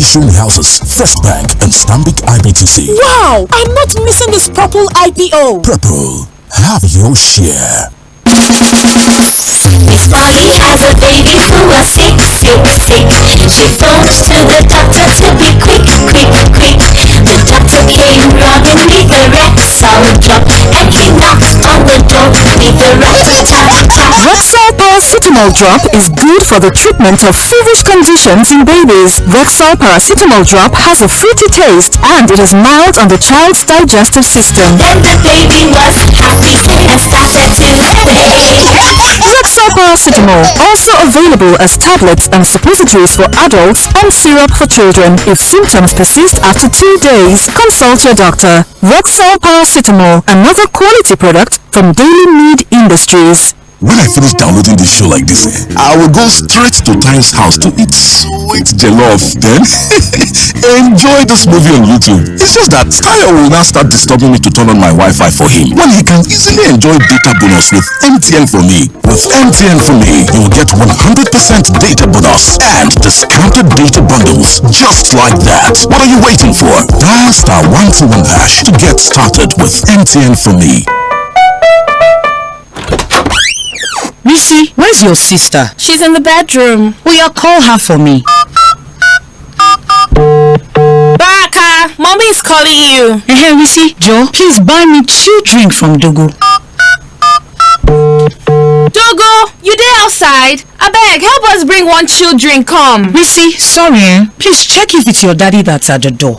issuing houses, First Bank and Stanbic IBTC. Wow! I'm not missing this Purple IPO. Purple, have your share. Miss Molly has a baby who was sick. She phoned to the doctor to be quick. The doctor came running with a Rexall drop, and he knocked on the door with a rat-a-tat-tat. Rexall paracetamol drop is good for the treatment of feverish conditions in babies. Rexall paracetamol drop has a fruity taste and it is mild on the child's digestive system. Then the baby was happy and started to Rexall paracetamol, also available as tablets and suppositories for adults and syrup for children. If symptoms persist after 2 days, consult your doctor. Rexall paracetamol, another quality product from Daily Need Industries. When I finish downloading the show like this, I will go straight to Time's house to eat sweet jollof, then enjoy this movie on YouTube. It's just that Tayo will now start disturbing me to turn on my Wi-Fi for him, when he can easily enjoy data bonus with MTN for me. With MTN for me, you will get 100% data bonus and discounted data bundles just like that. What are you waiting for? Dial *121# to get started with MTN for me. Missy, where's your sister? She's in the bedroom. Will you call her for me? Baraka, mommy is calling you. Hey, Missy, Joe, please buy me chill drink from Dogo. Dogo, you there outside? I beg, help us bring one chill drink, come. Missy, sorry, please check if it's your daddy that's at the door.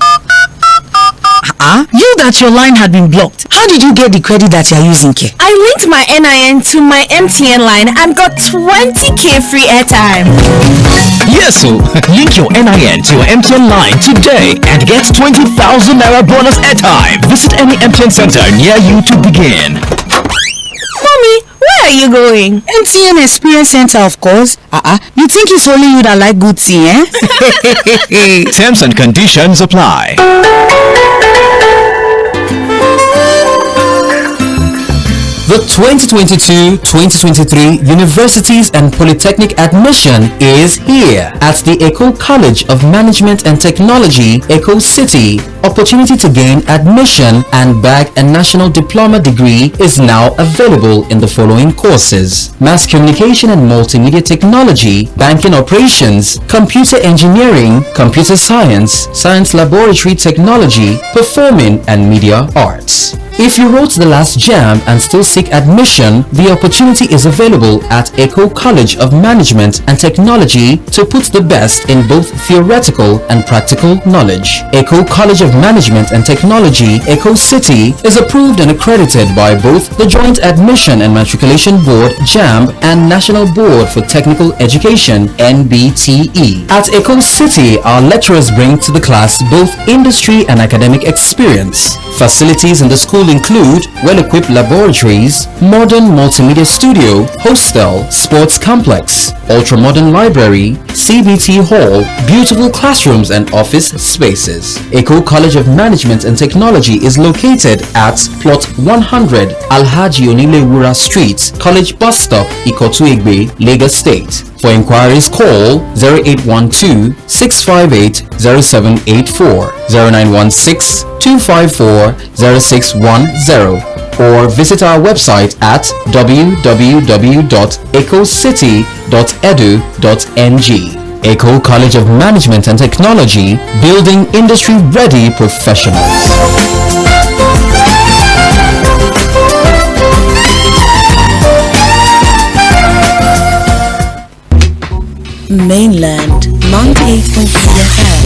You that your line had been blocked. How did you get the credit that you're using, K? I linked my NIN to my MTN line and got 20k free airtime. Yes, so link your NIN to your MTN line today and get 20,000 Naira bonus airtime. Visit any MTN center near you to begin. Mommy, where are you going? MTN Experience Center, of course. You think it's only you that like good tea, eh? Terms and conditions apply. The 2022-2023 Universities and Polytechnic admission is here at the Eco College of Management and Technology, Eco City. Opportunity to gain admission and bag a national diploma degree is now available in the following courses: Mass Communication and Multimedia Technology, Banking Operations, Computer Engineering, Computer Science, Science Laboratory Technology, Performing and Media Arts. If you wrote the last JAMB and still seek admission, the opportunity is available at Eco College of Management and Technology to put the best in both theoretical and practical knowledge. Eco College of Management and Technology, Eco City, is approved and accredited by both the Joint Admission and Matriculation Board JAMB and National Board for Technical Education NBTE. At Eco City, our lecturers bring to the class both industry and academic experience. Facilities in the school include well-equipped laboratories, modern multimedia studio, hostel, sports complex, ultra-modern library, CBT hall, beautiful classrooms and office spaces. Eco College of Management and Technology is located at Plot 100 Alhaji Onilewura Street, College Bus Stop, Ikotu Egbe, Lagos State. For inquiries, call 0812-658-0784, 0916-254-0610, or visit our website at www.ecocity.edu.ng. Eco College of Management and Technology, building industry-ready professionals. Mainland 98.3 FM.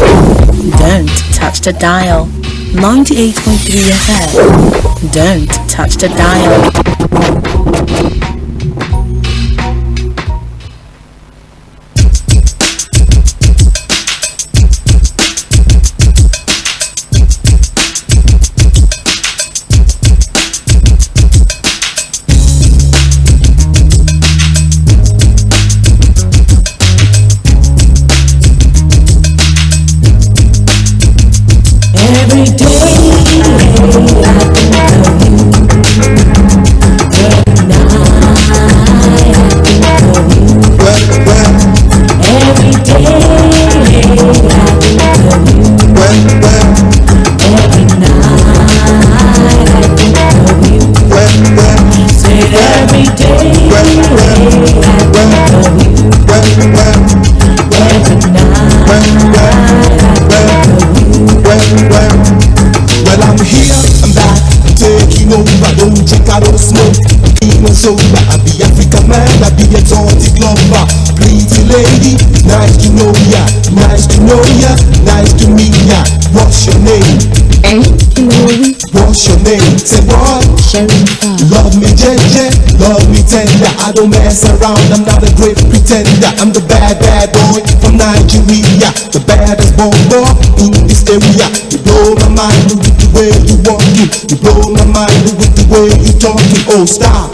Don't touch the dial. 98.3 FM. Don't touch the dial. Every day I think of you, every night. sober. I be African man, I be exotic lover. Pretty lady, nice to know ya, nice to know ya, nice to meet ya. What's your name? What's your name? Say what? Love me JJ, love me tender. I don't mess around, I'm not a great pretender. I'm the bad boy from Nigeria, the baddest boy in this area. You blow my mind with the way you walking, you blow my mind with the way you talking. Oh stop.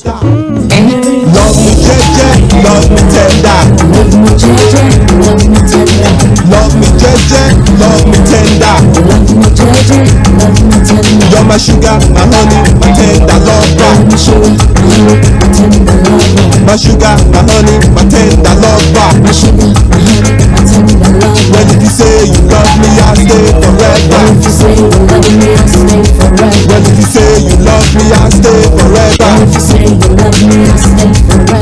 Love me JJ, love me tender. Love me JJ, love me tender. Love me JJ, love me tender. Love me JJ, love me tender. You're my sugar, my honey, my tender lover. My sugar, my honey, my tender lover. My sugar, my honey, my tender lover. My sugar, my honey, my tender lover. When if you say you love me, I'll stay forever. When if you say you love me, I'll stay forever. When if you say you love me, I'll stay forever. When if you say you love me, I'll stay forever.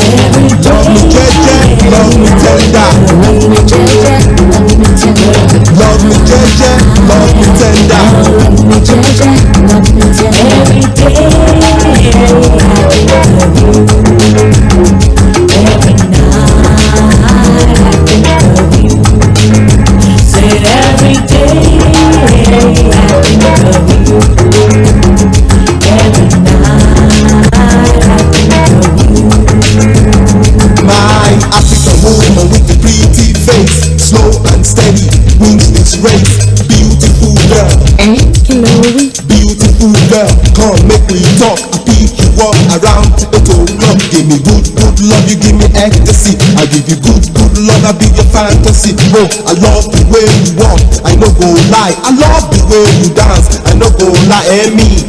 Love me JJ, love me tender. Love me JJ, love me tender. Love me JJ, love me tender. Love me JJ, love me tender. Every day I think of you. Every night I think of you. Said every day I think of you. Every night I think of you. My African woman with the pretty face, slow and steady, wins this race. Beautiful girl, beautiful girl, come make me talk. I pick you up around 8 o'clock. Give me good love, you give me ecstasy. I give you good love, I be your fantasy. Oh, I love the way you walk, I no go lie. I love the way you dance, I no go lie. And me,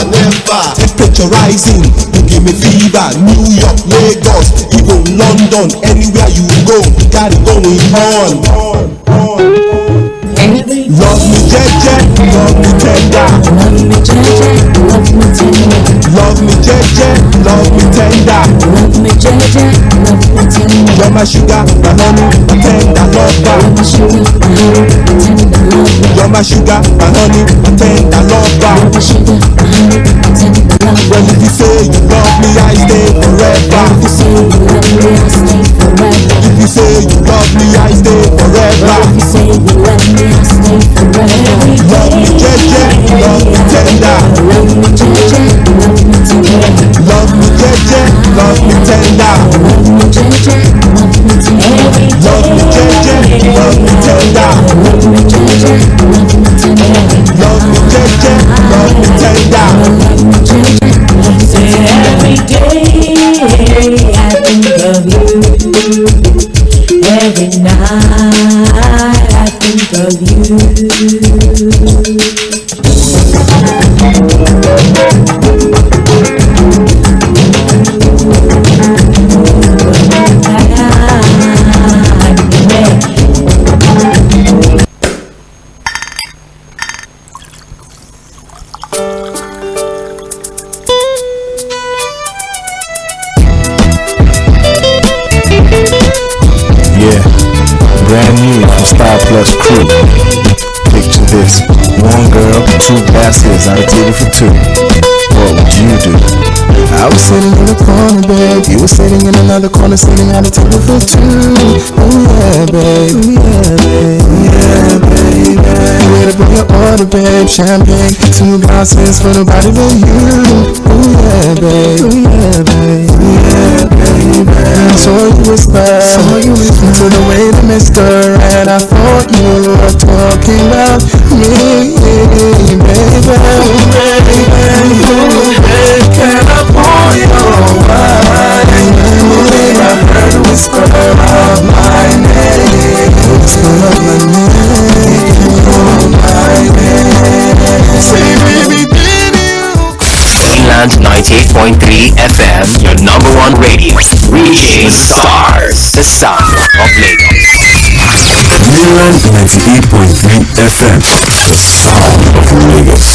never temperature rising, you give me fever. New York, Lagos, even London, anywhere you go, got it going on. Love me JJ, love me tender. Love me JJ, love me tender. Love me JJ, love me tender. Love me JJ, love me tender. You're my sugar, my honey, my tender lover. You're my sugar, my honey, my tender lover. You're my sugar, my honey, my tender lover. You're my sugar, my honey, my tender lover. Well, if you say you love me, I stay forever. If you say you love me, I stay forever. If you say you love me, I stay forever. If you say you love me, I stay forever. Love me JJ, love me tender. Love me JJ, love me tender. Love me JJ, love me tender. Love me JJ, love me tender. Love me JJ, love me tender. Love me JJ, love me tender. Love me JJ, love me tender. Love me JJ, love me tender. Every day I think of you. Every night I think of you. Brand new from Star Plus Crew. Picture this: one girl, 2 glasses on a table for 2. What would you do? I was sitting in the corner, babe. You were sitting in another corner, sitting at a table for 2. Oh yeah, babe. Oh yeah, babe. Oh yeah, baby. Way to bring your order, babe. Champagne, 2 glasses for nobody but you. Oh yeah, babe. Oh yeah, babe. Oh yeah, baby. I saw you whisper into the way the mister, and I thought you were talking about me, baby, baby. Can I pour your wine? I heard a whisper of my name. Whisper of my name. My name. Say, baby, did you? Mainland 98.3 FM, your #1 radio. Reaching the stars, the sound of Lagos. Mainland 98.3 FM, the sound of Lagos.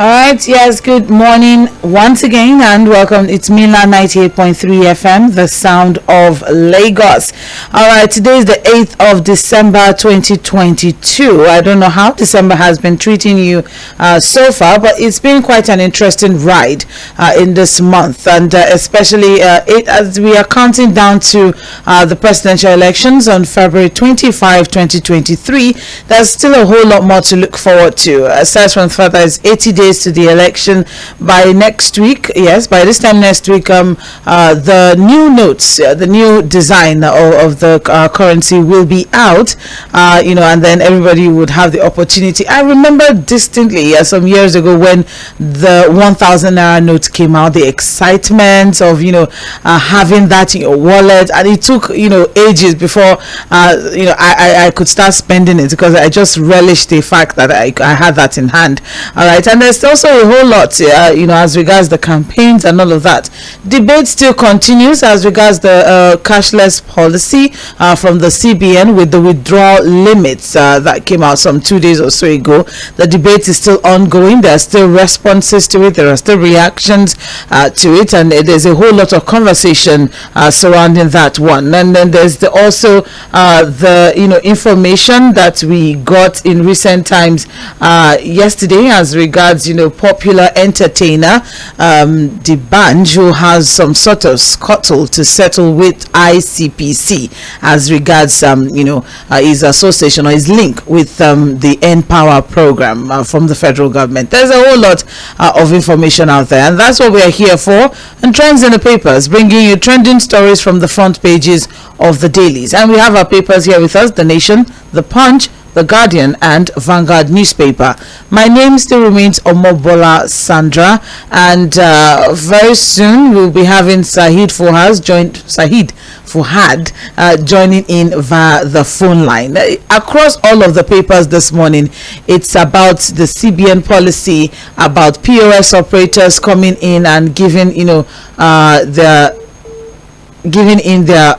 All right, yes, good morning once again and welcome. It's Mila 98.3 FM, the sound of Lagos. All right, today is the 8th of December 2022. I don't know how December has been treating you so far, but it's been quite an interesting ride in this month, and especially as we are counting down to the presidential elections on February 25, 2023. There's still a whole lot more to look forward to. Aside from the fact that it's 80 days to the election. By next week, yes, by this time next week, the new notes, the new design of the currency will be out, and then everybody would have the opportunity. I remember distinctly some years ago when the 1,000 naira note came out, the excitement of having that in your wallet, and it took ages before I could start spending it, because I just relished the fact that I had that in hand. All right, and there's also a whole lot as regards the campaigns and all of that. Debate still continues as regards the cashless policy from the CBN with the withdrawal limits that came out some 2 days or so ago. The debate is still ongoing. There are still responses to it. There are still reactions to it, and there's a whole lot of conversation surrounding that one. And then there's also the information that we got in recent times yesterday as regards popular entertainer D'banj, who has some sort of scuttle to settle with ICPC as regards his association or his link with the N-Power program from the federal government. There's a whole lot of information out there, and that's what we are here for. And Trends in the Papers, bringing you trending stories from the front pages of the dailies. And we have our papers here with us: The Nation, The Punch, The Guardian, and Vanguard newspaper. My name still remains Omobola Sandra, and very soon we'll be having Saheed Fuhad joining in via the phone line. Across all of the papers this morning, it's about the CBN policy, about POS operators coming in and giving their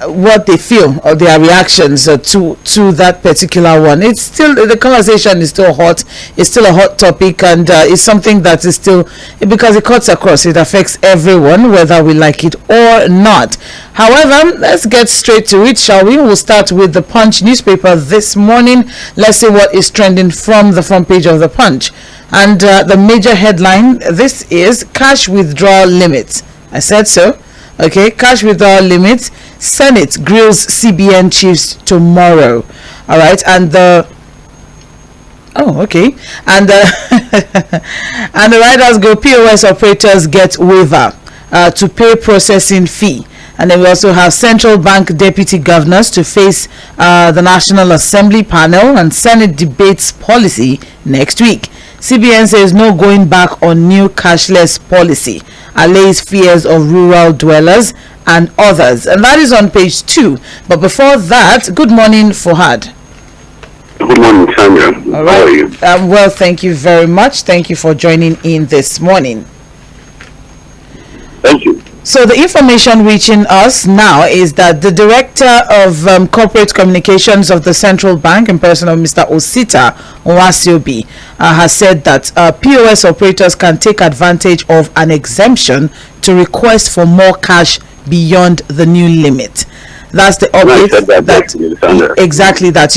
what they feel or their reactions to that particular one. It's still, the conversation is still hot. It's still a hot topic, and it's something that is still, because it cuts across, it affects everyone whether we like it or not. However, let's get straight to it, shall we? We'll start with the Punch newspaper this morning. Let's see what is trending from the front page of the Punch. And the major headline, this is cash withdrawal limits. I said so. Okay, cash withdrawal limits. Senate grills CBN chiefs tomorrow. All right, and the and the writers go, POS operators get waiver to pay processing fee. And then we also have central bank deputy governors to face the National Assembly panel, and Senate debates policy next week. CBN says no going back on new cashless policy, allays fears of rural dwellers and others. And that is on page 2. But before that, good morning, Fuhad. Good morning, Sandra. All right. How are you? Well, thank you very much. Thank you for joining in this morning. Thank you. So the information reaching us now is that the Director of Corporate Communications of the Central Bank, in person of Mr. Osita Nwasiobi, has said that POS operators can take advantage of an exemption to request for more cash beyond the new limit. That's the update. Exactly that.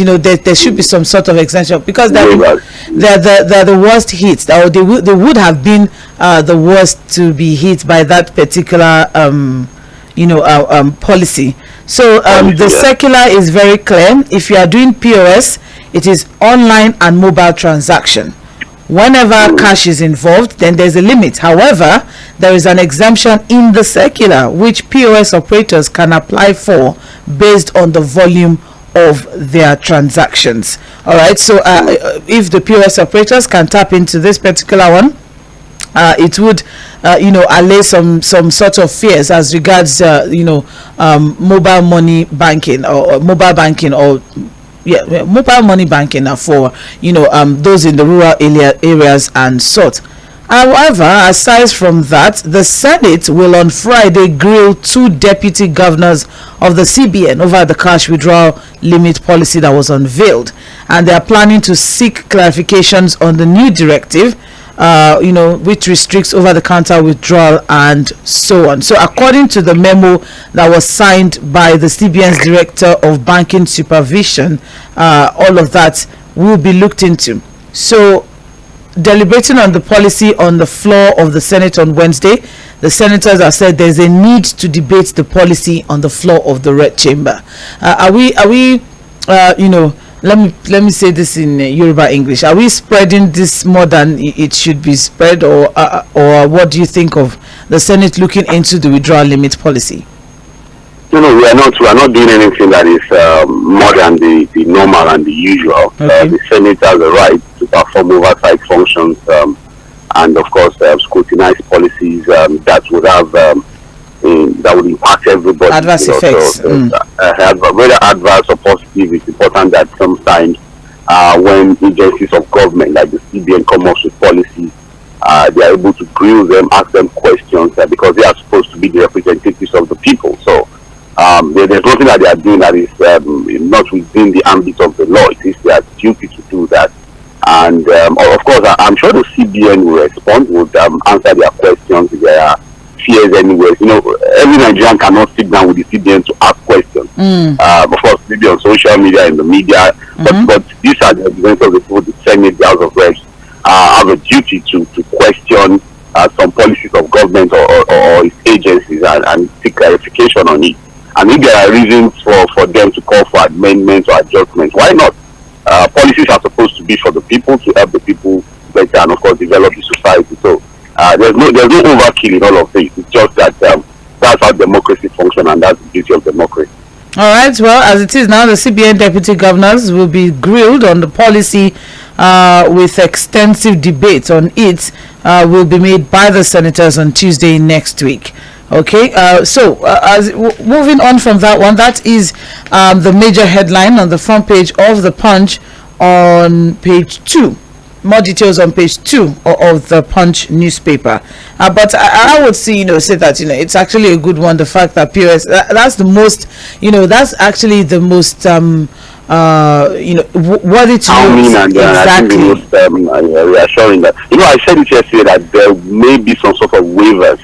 There should be some sort of exemption, because they're the worst hit, or they would have been the worst to be hit by that particular policy. So the circular is very clear. If you are doing POS, it is online and mobile transaction. Whenever cash is involved, then there's a limit. However, there is an exemption in the circular which POS operators can apply for based on the volume of their transactions. All right, so if the POS operators can tap into this particular one, it would allay some sort of fears as regards mobile money banking or mobile banking, or mobile money banking for those in the rural areas and sort. However, aside from that, the Senate will on Friday grill 2 deputy governors of the CBN over the cash withdrawal limit policy that was unveiled, and they are planning to seek clarifications on the new directive which restricts over-the-counter withdrawal and so on. So according to the memo that was signed by the CBN's Director of Banking Supervision, all of that will be looked into. So deliberating on the policy on the floor of the Senate on Wednesday, the senators have said there's a need to debate the policy on the floor of the Red Chamber. Are we let me say this in Yoruba English. Are we spreading this more than it should be spread, or what do you think of the Senate looking into the withdrawal limit policy? No, we are not doing anything that is more than the normal and the usual. Okay. The Senate has a right to perform oversight functions and, of course, scrutinize policies that would have that would impact everybody. Adverse effects. Whether adverse or positive, it's important that sometimes when agencies of government like the CBN come up with policies, they are able to grill them, ask them questions, because they are supposed to be the representatives of the people. So there's nothing that they are doing that is not within the ambit of the law. It is their duty to do that. And of course, I'm sure the CBN will respond, would answer their questions if there are fears anywhere. Every Nigerian cannot sit down with the CBN to ask questions. Of course, maybe on social media, in the media, but these are the representatives of the people, the Senate, the House of Reps, have a duty to question some policies of government or its agencies and seek clarification on it. And if there are reasons for them to call for amendments or adjustments, why not? Policies are supposed to be for the people, to help the people better, and of course develop the society. So there's no overkill in all of this. It's just that that's how democracy functions, and that's the beauty of democracy. All right. Well, as it is now, the CBN deputy governors will be grilled on the policy with extensive debates on it will be made by the senators on Tuesday next week. Okay, moving on from that one, that is the major headline on the front page of the Punch on page 2. More details on page 2 of the Punch newspaper. But I would say that it's actually a good one. The fact that POS, that's the most, that's actually the most what it's exactly. I think the most reassuring that I said it yesterday that there may be some sort of waivers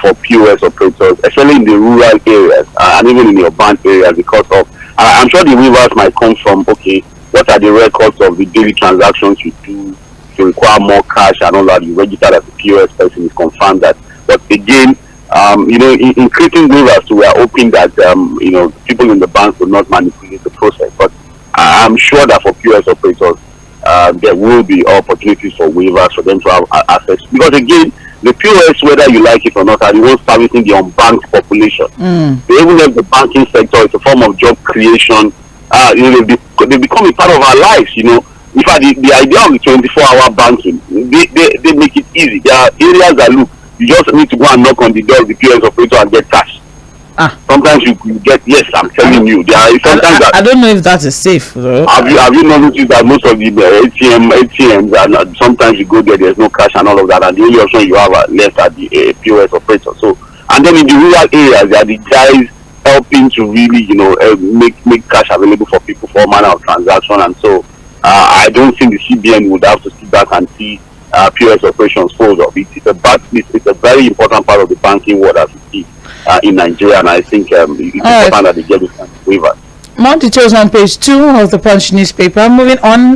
for POS operators, especially in the rural areas and even in the urban areas, because of I'm sure the waivers might come from what are the records of the daily transactions you do, if you require more cash and all that, you register as a POS person, is confirmed that. But again, in creating waivers, we are hoping that people in the banks will not manipulate the process. But I'm sure that for POS operators, there will be opportunities for waivers for them to have access, because again, the POS, whether you like it or not, are the ones servicing the unbanked population. Even if the banking sector is a form of job creation, they become a part of our lives. In fact, the idea of the 24-hour banking, they make it easy. There are areas that you just need to go and knock on the door of the POS operator and get cash. Sometimes you get, yes, I'm telling you. There are sometimes I don't know if that is safe, though. Have you noticed that most of the ATMs, and sometimes you go there's no cash and all of that, and the only option you have left at the POS operator. So, and then in the rural areas, there are the guys helping to really, make cash available for people for all manner of transaction. And so, I don't think the CBN would have to sit back and see POS operations fold up. It's a very important part of the banking world as we see in Nigeria, and I think it's important that they get this kind of waiver. More details on page 2 of the Punch newspaper. Moving on,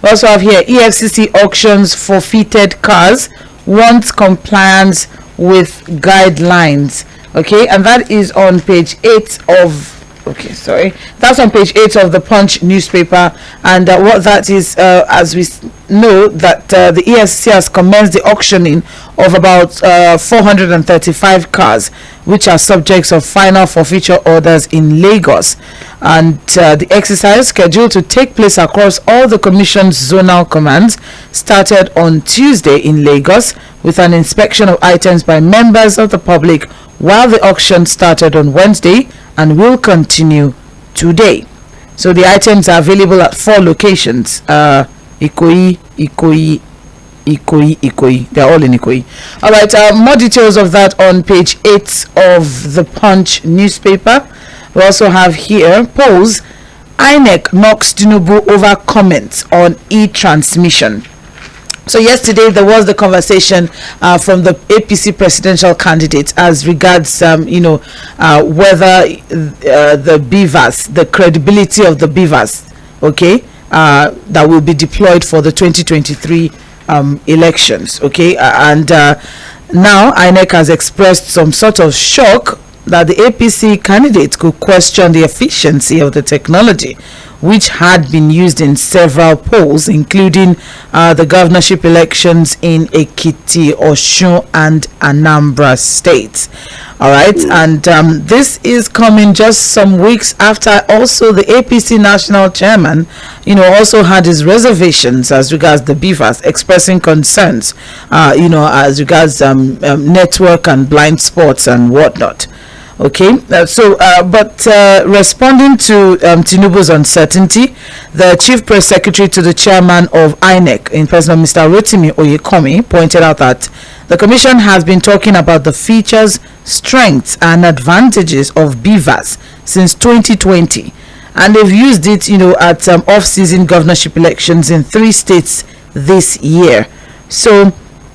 we also have here EFCC auctions forfeited cars, wants compliance with guidelines. Okay, and that is on page 8 of. That's on page 8 of the Punch newspaper, and what that is, as we know, that the EFCC has commenced the auctioning of about 435 cars, which are subjects of final forfeiture orders in Lagos, and the exercise, scheduled to take place across all the Commission's zonal commands, started on Tuesday in Lagos with an inspection of items by members of the public, while the auction started on Wednesday and will continue today. So the items are available at 4 locations: Ikoyi. They're all in Ikoyi. All right. More details of that on page 8 of the Punch newspaper. We also have here polls. INEC knocks Tinubu over comments on e-transmission. So yesterday there was the conversation from the APC presidential candidate as regards, whether the BVAS, the credibility of the BVAS, okay, that will be deployed for the 2023 elections, okay, and now INEC has expressed some sort of shock that the APC candidate could question the efficiency of the technology, which had been used in several polls, including the governorship elections in Ekiti, Osun, and Anambra states. All right, and this is coming just some weeks after also the APC national chairman, also had his reservations as regards the BVAS, expressing concerns, as regards network and blind spots and whatnot. Okay, but responding to Tinubu's uncertainty, the chief press secretary to the chairman of INEC, in person of Mr. Rotimi Oyekomi, pointed out that the commission has been talking about the features, strengths, and advantages of BVAS since 2020, and they've used it, at off-season governorship elections in 3 states this year. So,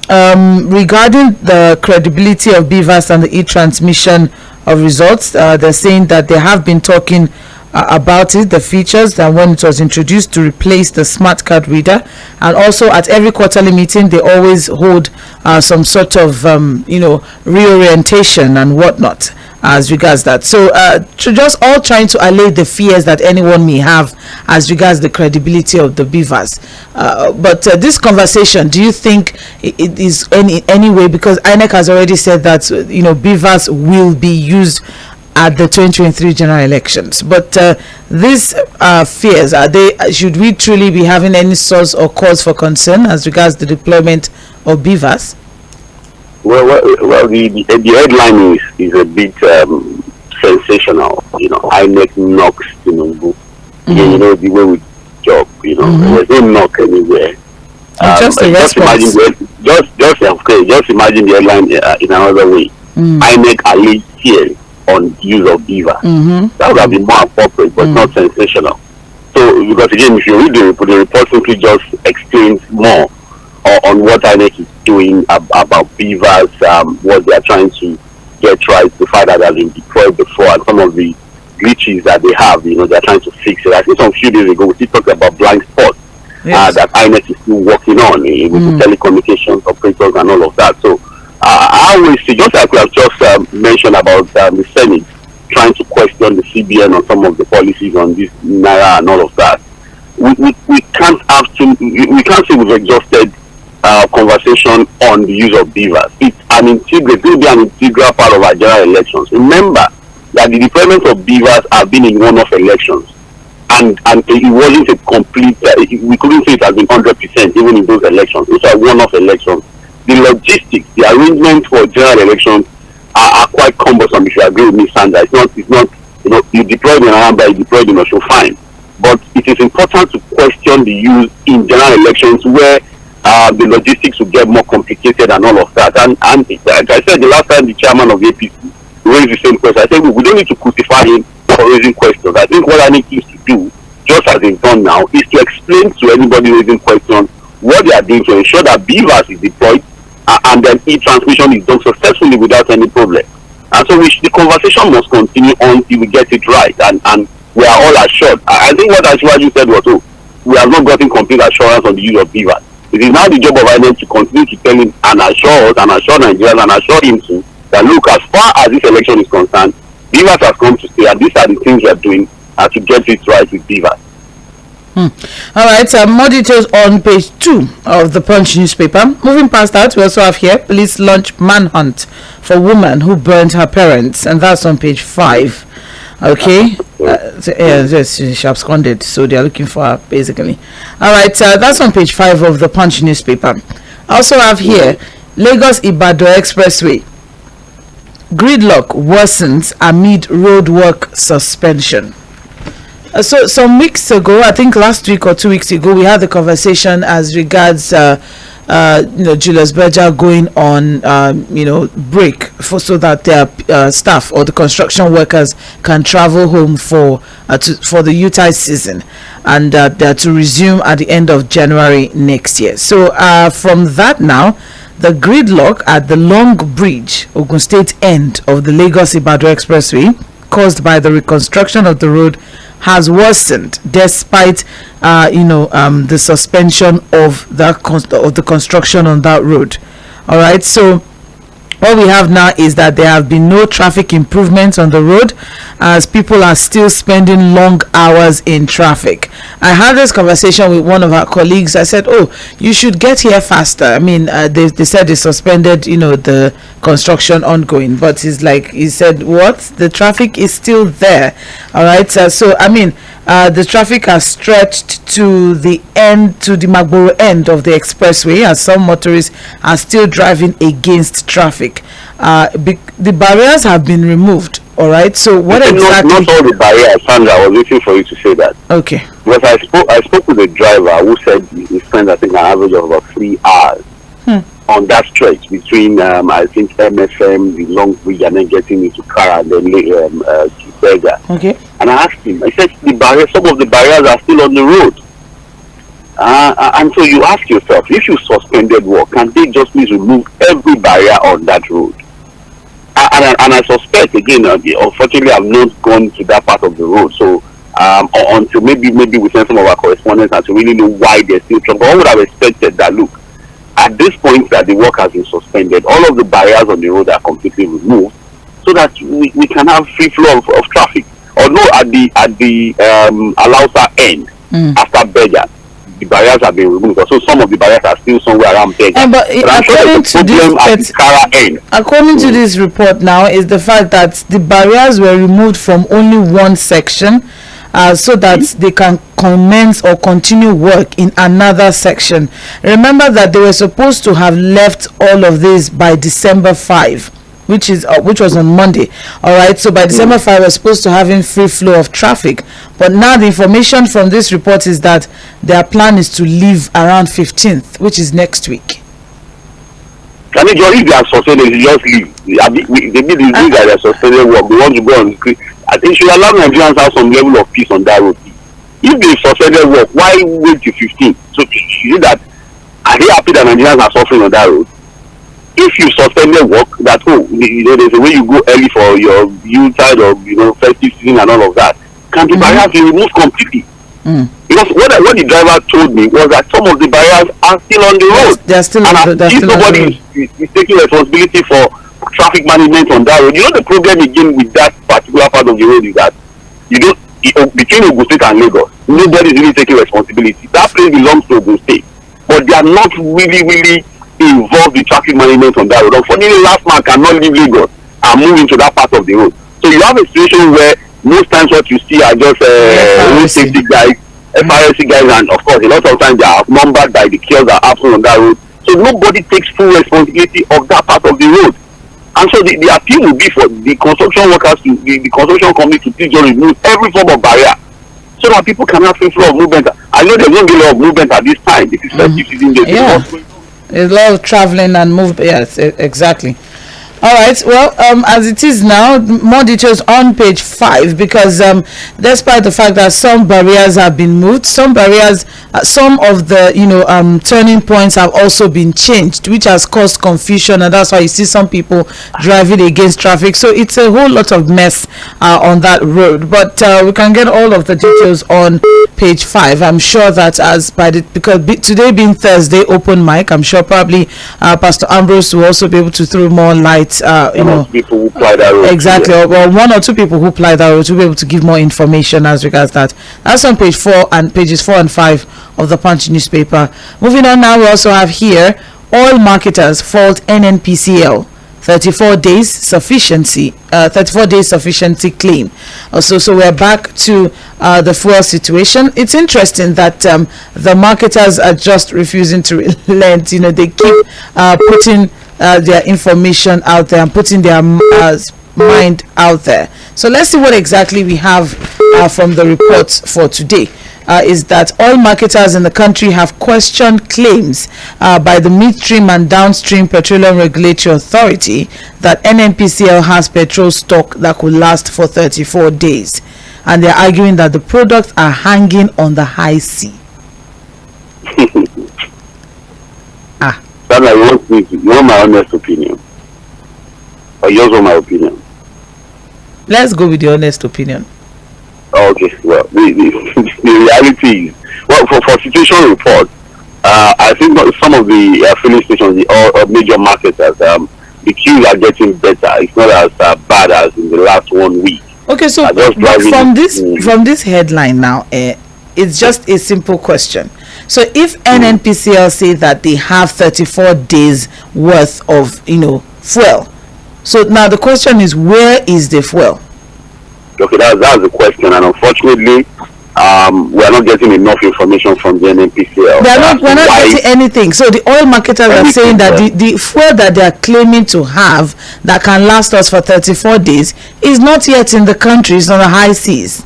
regarding the credibility of BVAS and the e-transmission of results, they're saying that they have been talking about it, the features, that when it was introduced to replace the smart card reader, and also at every quarterly meeting they always hold some sort of reorientation and whatnot as regards that. So just all trying to allay the fears that anyone may have as regards the credibility of the BVAS. But this conversation, do you think it is any way, because INEC has already said that BVAS will be used at the 2023 general elections, but these fears, should we truly be having any source or cause for concern as regards the deployment of BVAS? Well, the headline is a bit sensational. INEC knocks Tinubu. The way we job. There's no knock anywhere. Just imagine the headline in another way. INEC alleged fears on use of BVAS. That would have been more appropriate, but not sensational. So, because again, if you read the report simply just explains more on what INEC is doing about BVAS, what they are trying to get right, the fact that they have been deployed before, and some of the glitches that they have, they are trying to fix it. I think some few days ago we still talked about blind spots that INEC is still working on with the telecommunications operators and all of that. So I always see, just like we have just mentioned about the Senate trying to question the CBN on some of the policies on this Naira and all of that, we can't say we've exhausted conversation on the use of BVAS. It will be an integral part of our general elections. Remember that the deployment of BVAS have been in one-off elections, and it wasn't a complete. We couldn't say it has been 100% even in those elections. Those are one-off elections. The logistics, the arrangements for general elections are quite cumbersome. If you agree with me, Sandra, it's not. You deployed in Anambra, you deployed in Osun, fine, but it is important to question the use in general elections where the logistics will get more complicated and all of that. And like I said the last time, the chairman of the APC raised the same question. I said we don't need to crucify him for raising questions. I think what I need to do, just as they've done now, is to explain to anybody raising questions what they are doing to ensure that BVAS is deployed and then e-transmission is done successfully without any problem. And so the conversation must continue until we get it right, and we are all assured. I think what Ashwaju said was, we have not gotten complete assurance on the use of BVAS. It is now the job of INEC to continue to tell him and assure us and assure Nigerians and assure him too that look, as far as this election is concerned, BVAS has come to stay, and these are the things we are doing to get it right with BVAS. All right, more details on page 2 of the Punch newspaper. Moving past that, we also have here police launch manhunt for woman who burned her parents, and that's on page 5. Okay, she absconded, so they are looking for her basically. All right, that's on page 5 of the Punch newspaper. I also have here Lagos Ibadan Expressway gridlock worsens amid roadwork suspension. So some weeks ago, I think last week or 2 weeks ago, we had the conversation as regards Julius Berger going on break so that their staff or the construction workers can travel home for the Utah season, and they're to resume at the end of January next year. So from that now, the gridlock at the Long Bridge, Ogun State end of the Lagos-Ibadan Expressway, caused by the reconstruction of the road, has worsened despite the suspension of the construction on that road. All right, so what we have now is that there have been no traffic improvements on the road, as people are still spending long hours in traffic. I had this conversation with one of our colleagues. I said, "Oh, you should get here faster." I mean, they said they suspended, the construction ongoing, but he said, "What? The traffic is still there." All right, so I mean, the traffic has stretched to the Magboro end of the expressway, as some motorists are still driving against traffic. The barriers have been removed. All right. So what exactly? Not all the barriers, Sandra. I was waiting for you to say that. Okay. Because I spoke with a driver who said he spent, I think, an average of about 3 hours on that stretch between I think MFM, the Long Bridge, and then getting into Kara and then Berger. Okay. And I asked him. I said some of the barriers are still on the road. And so you ask yourself, if you suspended work, can they just please remove every barrier on that road? And I suspect, again, unfortunately, I've not gone to that part of the road. So until maybe we send some of our correspondents and to really know why there's still trouble. I would have expected that, look, at this point that the work has been suspended, all of the barriers on the road are completely removed, so that we can have free flow of traffic. Although at the Alausa end, after Berger, the barriers have been removed. So some of the barriers are still somewhere around Berger. But according to this report now, is the fact that the barriers were removed from only one section, so that they can commence or continue work in another section. Remember that they were supposed to have left all of this by December 5. Which was on Monday. All right, so by December 5 we're supposed to have free flow of traffic, but now the information from this report is that their plan is to leave around 15th, which is next week. Can you just, if they are suspended, you just leave? They did this thing that they are suspended work. They want to go on. I think should allow Nigerians to have some level of peace on that road. If they suspended work, why wait till 15th? So you see that, are they happy that Nigerians are suffering on that road? If you suspended work, that there's a way you go early for your Yuletide or festive season and all of that, can the barriers be removed completely? Because what the driver told me was that some of the barriers are still on the road. They're still on the road. If nobody is taking responsibility for traffic management on that road, the problem again with that particular part of the road is that between Ogun State and Lagos, nobody is really taking responsibility. That place belongs to Ogun State, but they are not really involved in traffic management on that road. Unfortunately, last man cannot leave Lagos and move into that part of the road. So you have a situation where most times what you see are just road safety guys, FRSC guys, and of course a lot of times they are outnumbered by the kiosks that are absent on that road. So nobody takes full responsibility of that part of the road. And so the appeal will be for the construction workers, the construction company to please just remove every form of barrier, so that people can have free flow of movement. I know there's not a lot of movement at this time. This is festive season. There's a lot of traveling and movement. Yes, exactly. All right. Well, as it is now, more details on page 5, because despite the fact that some barriers have been moved, some barriers, some of the turning points have also been changed, which has caused confusion, and that's why you see some people driving against traffic. So it's a whole lot of mess on that road. But we can get all of the details on page 5. I'm sure that because today being Thursday open mic, I'm sure probably Pastor Ambrose will also be able to throw more light. People who ply that road. Exactly. Yeah. Well, 1 or 2 people who ply that road will be able to give more information as regards that. That's on page 4 and pages 4 and 5 of the Punch newspaper. Moving on now, we also have here oil marketers fault NNPCL 34 days sufficiency claim. So we're back to the fuel situation. It's interesting that the marketers are just refusing to relent. They keep putting their information out there and putting their mind out there. So let's see what exactly we have from the reports for today. is that oil marketers in the country have questioned claims by the Midstream and Downstream Petroleum Regulatory Authority that NNPCL has petrol stock that could last for 34 days. And they're arguing that the products are hanging on the high sea. Sandra, you want my honest opinion? Or yours want my opinion? Let's go with the honest opinion. Okay, well, the reality is, well, for situation report, I think some of the filling stations, the major marketers, the queues are getting better. It's not as bad as in the last 1 week. Okay, so from this headline now, it's just a simple question. So if NNPCL say that they have 34 days worth of fuel, so now the question is, where is the fuel? Okay, that's the question, and unfortunately, we are not getting enough information from the NNPCL. We're not getting anything. So the oil marketers are saying that the fuel that they are claiming to have that can last us for 34 days is not yet in the country. It's on the high seas.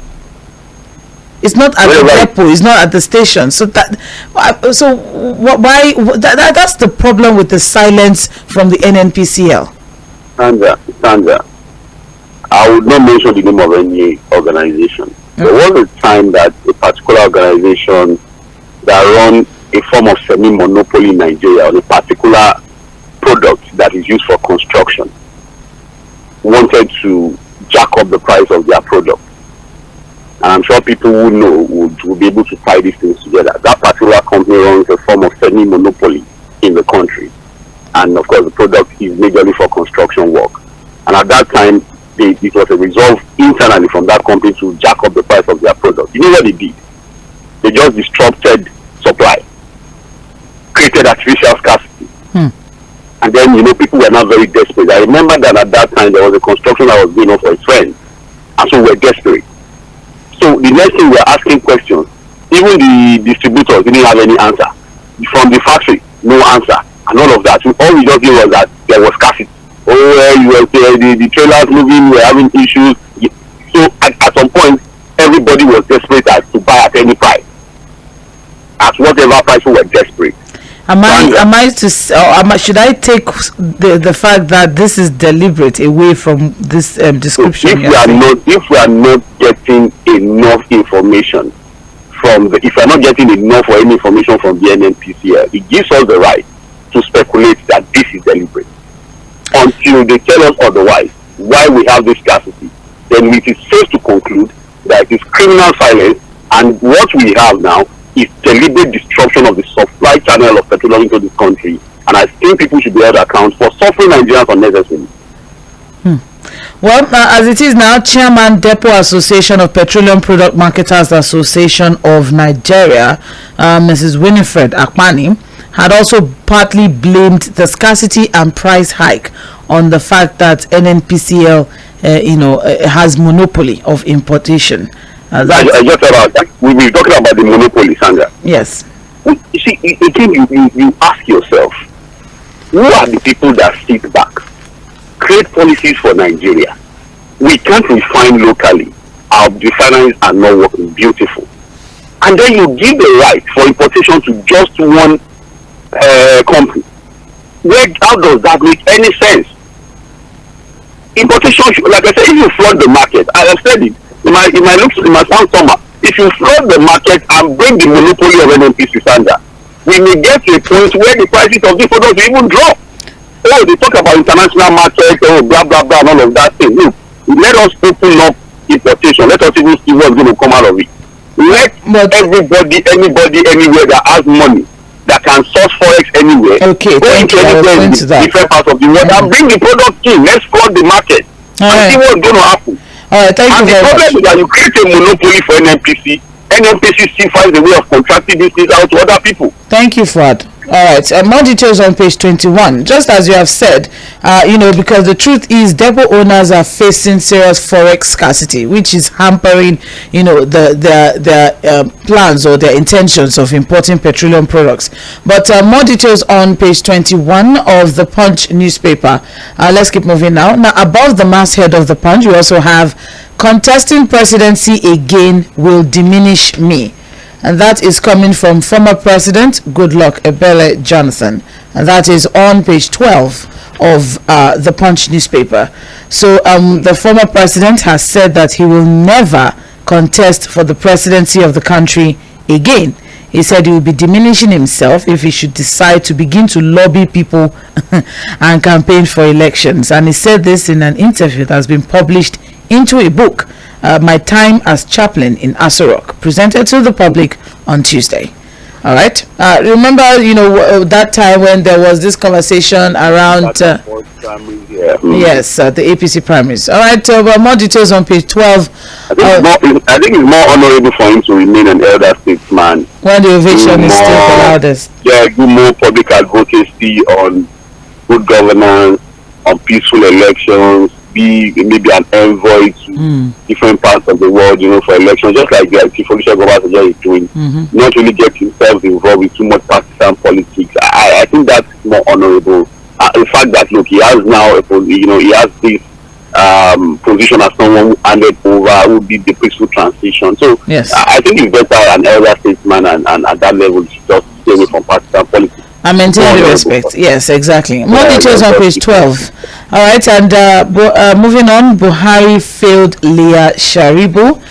It's not at the depot. It's not at the station. So that's the problem with the silence from the NNPCL. Sandra, I would not mention the name of any organization. There was a time that a particular organization that run a form of semi-monopoly in Nigeria on a particular product that is used for construction wanted to jack up the price of their product. And I'm sure people who know would be able to tie these things together. That particular company runs a form of semi-monopoly in the country. And of course, the product is majorly for construction work. And at that time, it was a resolve internally from that company to jack up the price of their product. You know what they did? They just disrupted supply, created artificial scarcity. And then, people were not very desperate. I remember that at that time, there was a construction that was going on for a friend. And so we were desperate. So the next thing we were asking questions. Even the distributors didn't have any answer. From the factory, no answer. And all of that. So all we just did was that there was scarcity. The trailers moving, we're having issues. So at some point, everybody was desperate to buy at any price. At whatever price we were desperate. Should I take the fact that this is deliberate away from this description? So if we are not getting enough information if we are not getting enough or any information from the NNPCL, it gives us the right to speculate that this is deliberate. Until they tell us otherwise, why we have this scarcity, then it is safe to conclude that it is criminal silence, and what we have now is deliberate disruption of the supply channel of petroleum into this country. And I think people should be held account for suffering Nigerians unnecessarily. Well, as it is now, Chairman Depot Association of Petroleum Product Marketers Association of Nigeria, Mrs. Winifred Akpani, had also partly blamed the scarcity and price hike on the fact that NNPCL, has monopoly of importation. I just about that. We've been talking about the monopoly, Sandra. Yes. You see, again, you ask yourself, who are the people that sit back, create policies for Nigeria? We can't refine locally. Our refineries are not working beautiful. And then you give the right for importation to just one company. How does that make any sense? Importation, like I said, if you flood the market, I have said it, it might sound somehow. If you flood the market and break the monopoly of NNPC standard, we may get to a point where the prices of these products will even drop. They talk about international market, blah, blah, blah, and all of that thing. Look, let us open up importation. Let us even see what's going to come out of it. Let anybody, anywhere that has money, that can source forex anywhere, go into anywhere in different parts of the world and bring the product in. Let's flood the market and see what's going to happen. All right, thank you very much. And the problem is that you create a monopoly for NNPC. NNPC still finds a way of contracting these things out to other people. Thank you, Fuad. All right, more details on page 21. Just as you have said, because the truth is depot owners are facing serious forex scarcity, which is hampering, their plans or their intentions of importing petroleum products. But more details on page 21 of the Punch newspaper. Let's keep moving now. Now, above the masthead of the Punch, we also have contesting presidency again will diminish me. and that is coming from former President Goodluck Ebele Jonathan, and that is on page 12 of the Punch newspaper. So the former president has said that he will never contest for the presidency of the country again. He said he will be diminishing himself if he should decide to begin to lobby people and campaign for elections. And he said this in an interview that has been published into a book, My Time as Chaplain in Aso Rock, presented to the public on Tuesday. All right. Remember, that time when there was this conversation around yes, the APC primaries. All right. More details on page 12. I think it's more honorable for him to remain an elder statesman when the ovation is still the loudest. Yeah, do more public advocacy on good governance, on peaceful elections, be maybe an envoy to different parts of the world, for elections, just like the Tifolisha Gobasaja is doing. Not really get himself involved with too much partisan politics. I think that's more honorable. The fact that look, he has now, he has this position as someone who handed over, would be the peaceful transition. So yes, I think it's better an elder statesman and at that level just stay away from partisan politics. I maintain the respect. Yes, exactly. More details on page 12. All right, and moving on, Buhari failed Leah Sharibu,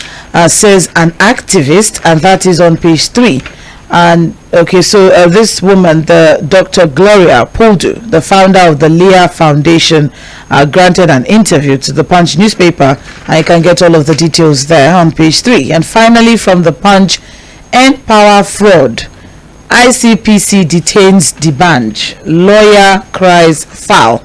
says an activist, and that is on page 3. And okay, so this woman, the Dr. Gloria Poldu, the founder of the Leah Foundation, granted an interview to the Punch newspaper. I can get all of the details there on page 3. And finally, from the Punch, End Power Fraud. ICPC detains Dibanj. Lawyer cries foul.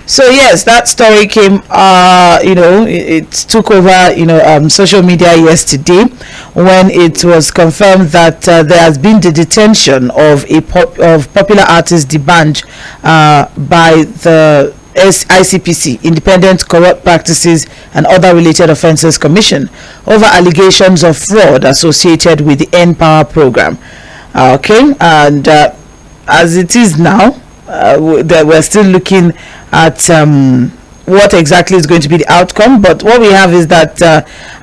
So yes, that story came, it took over, social media yesterday when it was confirmed that there has been the detention of popular artist Dibanj by the ICPC, Independent Corrupt Practices and Other Related Offences Commission, over allegations of fraud associated with the End Power program. Okay, and as it is now, we're still looking at what exactly is going to be the outcome. But what we have is that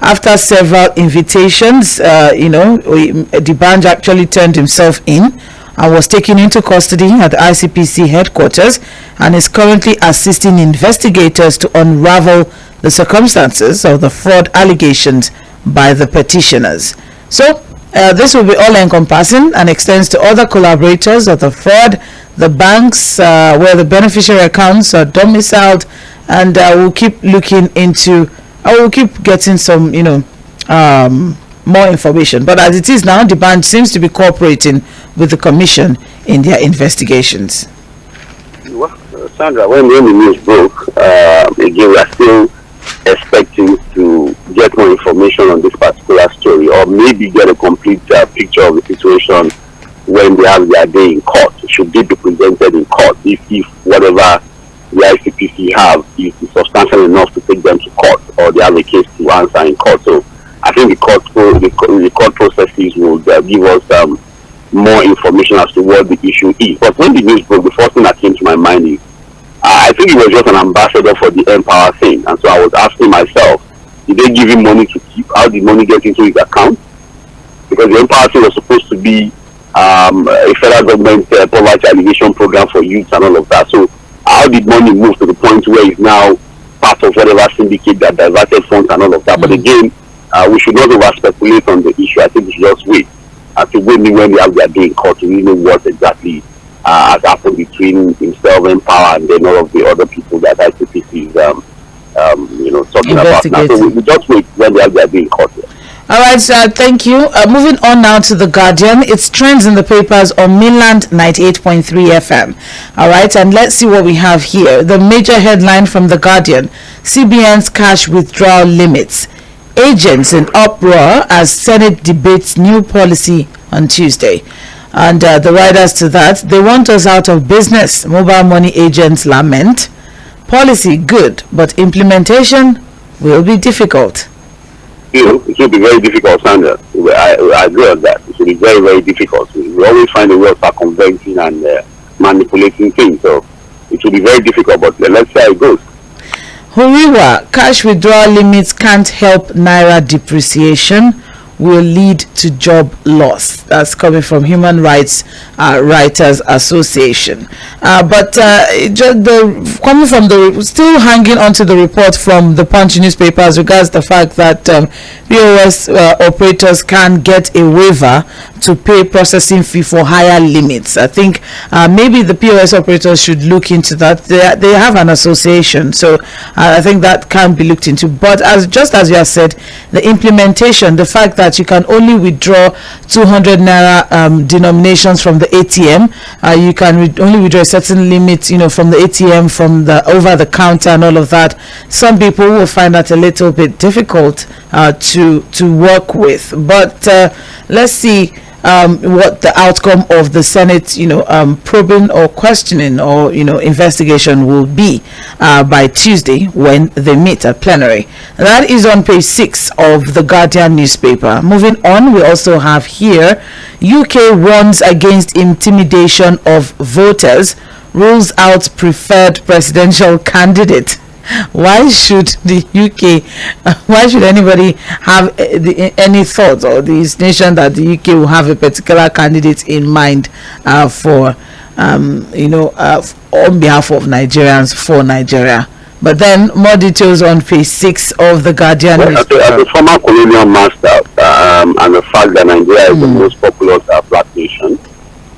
after several invitations, Dibanj actually turned himself in and was taken into custody at the ICPC headquarters and is currently assisting investigators to unravel the circumstances of the fraud allegations by the petitioners. So this will be all-encompassing and extends to other collaborators of the fraud, the banks where the beneficiary accounts are domiciled, and we'll keep looking into, we'll keep getting some, more information. But as it is now, the bank seems to be cooperating with the commission in their investigations. Well, Sandra, when the news broke, again, we are still expecting to get more information on this particular story, or maybe get a complete picture of the situation when they have their day in court. Should they be presented in court if whatever the ICPC have is substantial enough to take them to court, or they have a case to answer in court? So I think the court processes will give us more information as to what the issue is. But when the news broke, the first thing that came to my mind is I think he was just an ambassador for the End Power thing, and so I was asking myself, did they give him money to keep? How did money get into his account? Because the End Power thing was supposed to be a federal government poverty alleviation program for youth and all of that. So how did money move to the point where it's now part of whatever syndicate that diverted funds and all of that? But again, we should not over speculate on the issue. I think we should just wait to when they have their day in court to really know what exactly has happened between himself and Power and then all of the other people that ICPC is talking about now. So we just wait when they have their day in court. All right, thank you. Moving on now to The Guardian. It's trends in the papers on Mainland 98.3 FM. All right, and let's see what we have here. The major headline from The Guardian: CBN's cash withdrawal limits. Agents in uproar as Senate debates new policy on Tuesday. And the riders to that, they want us out of business. Mobile money agents lament. Policy good, but implementation will be difficult. It will be very difficult, Sandra. I agree on that. It will be very, very difficult. We always find a way of circumventing and manipulating things. So it will be very difficult, but let's see how it goes. Huriwa, cash withdrawal limits can't help Naira depreciation. will lead to job loss. That's coming from Human Rights Writers Association. Coming from still hanging onto the report from the Punch newspaper as regards the fact that POS operators can get a waiver to pay processing fee for higher limits. I think maybe the POS operators should look into that. They have an association, so I think that can be looked into. But just as you have said, the implementation, the fact that you can only withdraw 200 naira denominations from the ATM, you can only withdraw a certain limit, from the ATM, from the over the counter, and all of that. Some people will find that a little bit difficult to work with. But let's see what the outcome of the Senate, probing or questioning or investigation will be by Tuesday when they meet at plenary. That is on page 6 of the Guardian newspaper. Moving on, we also have here UK warns against intimidation of voters, rules out preferred presidential candidate. Why should the UK, why should anybody have any thoughts or this nation that the UK will have a particular candidate in mind on behalf of Nigerians for Nigeria? But then more details on page 6 of the Guardian. Well, as a former colonial master, and the fact that Nigeria is the most populous black nation,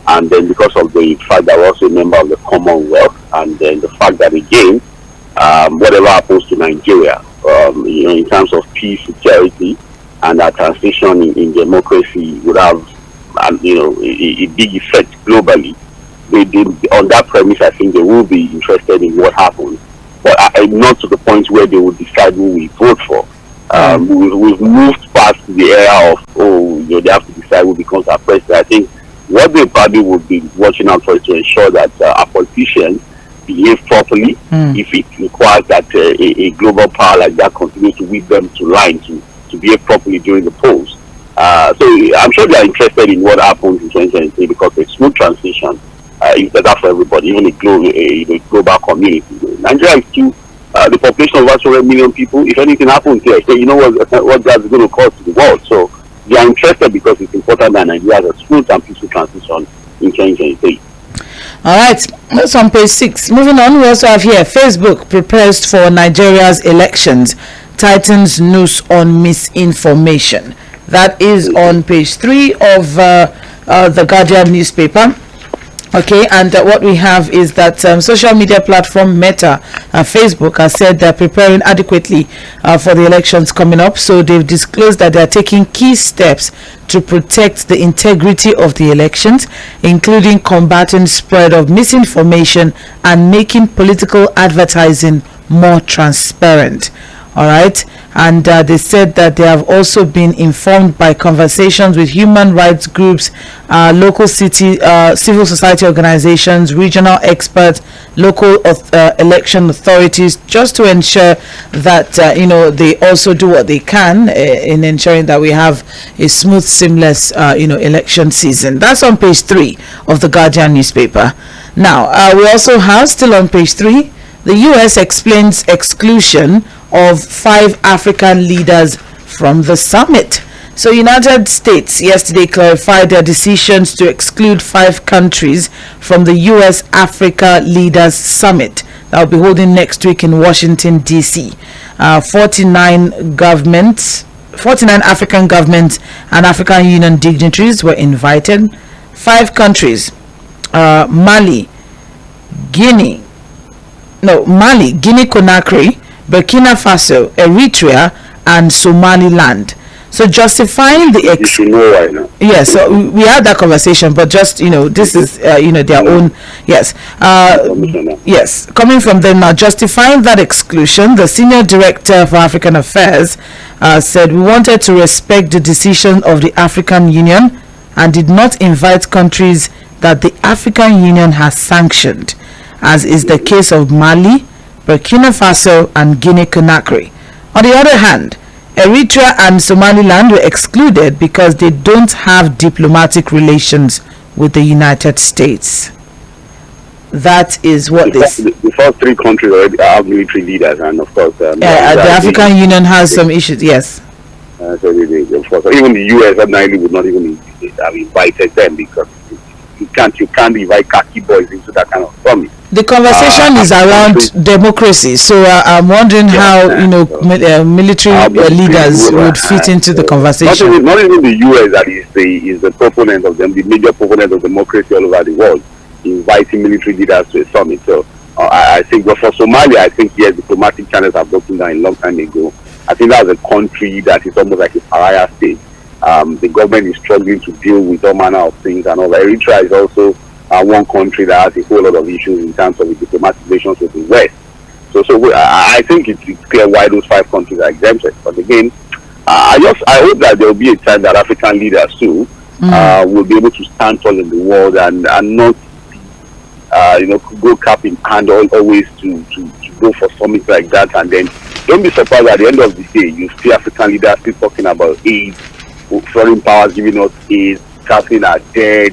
and then because of the fact that we're also a member of the Commonwealth, and then the fact that again, whatever happens to Nigeria, in terms of peace, security, and that transition in democracy would have, a big effect globally. On that premise, I think they will be interested in what happens, but not to the point where they will decide who we vote for. We've moved past the era of, they have to decide who becomes our president. I think what they probably would be watching out for is to ensure that our politicians behave properly. If it requires that a global power like that continues to whip them to line to behave properly during the polls. So I'm sure they are interested in what happens in 2023 because a smooth transition is better for everybody, even a global community. Nigeria is still the population of about 200 million people. If anything happens here, what that's going to cause to the world. So they are interested because it's important that Nigeria has a smooth and peaceful transition in 2023. All right, that's on page 6. Moving on, we also have here Facebook prepares for Nigeria's elections, tightens noose on misinformation. That is on page 3 of the Guardian newspaper. Okay, and what we have is that social media platform Meta, Facebook, has said they're preparing adequately for the elections coming up. So they've disclosed that they're taking key steps to protect the integrity of the elections, including combating spread of misinformation and making political advertising more transparent. All right, and they said that they have also been informed by conversations with human rights groups, local civil society organizations, regional experts, local election authorities, just to ensure that they also do what they can in ensuring that we have a smooth, seamless election season. That's on page 3 of the Guardian newspaper. Now we also have, still on page 3, the US explains exclusion of 5 African leaders from the summit. So United States yesterday clarified their decisions to exclude 5 countries from the US Africa Leaders Summit that will be holding next week in Washington, D.C. 49 African governments and African Union dignitaries were invited. 5 countries, Mali, Guinea-Conakry, Burkina Faso, Eritrea, and Somaliland. So justifying the yes, so we had that conversation, but just this is their own yes. Coming from them now, justifying that exclusion, the senior director for African Affairs said we wanted to respect the decision of the African Union and did not invite countries that the African Union has sanctioned, as is the case of Mali, Burkina Faso, and Guinea-Conakry. On the other hand, Eritrea and Somaliland were excluded because they don't have diplomatic relations with the United States. That is what the first 3 countries already have military leaders, and of course, the African Union has some issues. Yes. So of course, even the US ordinarily would not even have invited them, because you can't invite khaki boys into that kind of summit. The conversation is around democracy, so I'm wondering how military leaders would fit into the conversation. Not even the US that is the proponent of them, the major proponent of democracy all over the world, inviting military leaders to a summit. So I think, but for Somalia, I think yes, diplomatic channels have broken down a long time ago. I think that's a country that is almost like a pariah state. The government is struggling to deal with all manner of things and all that. Eritrea is also one country that has a whole lot of issues in terms of the diplomatic relations with the West. So I think it's clear why those 5 countries are exempted. But again, I hope that there will be a time that African leaders too will be able to stand tall in the world and not go cap in hand always to go for summits like that. And then don't be surprised at the end of the day you see African leaders still talking about aid, foreign powers giving us aid, casting our debt,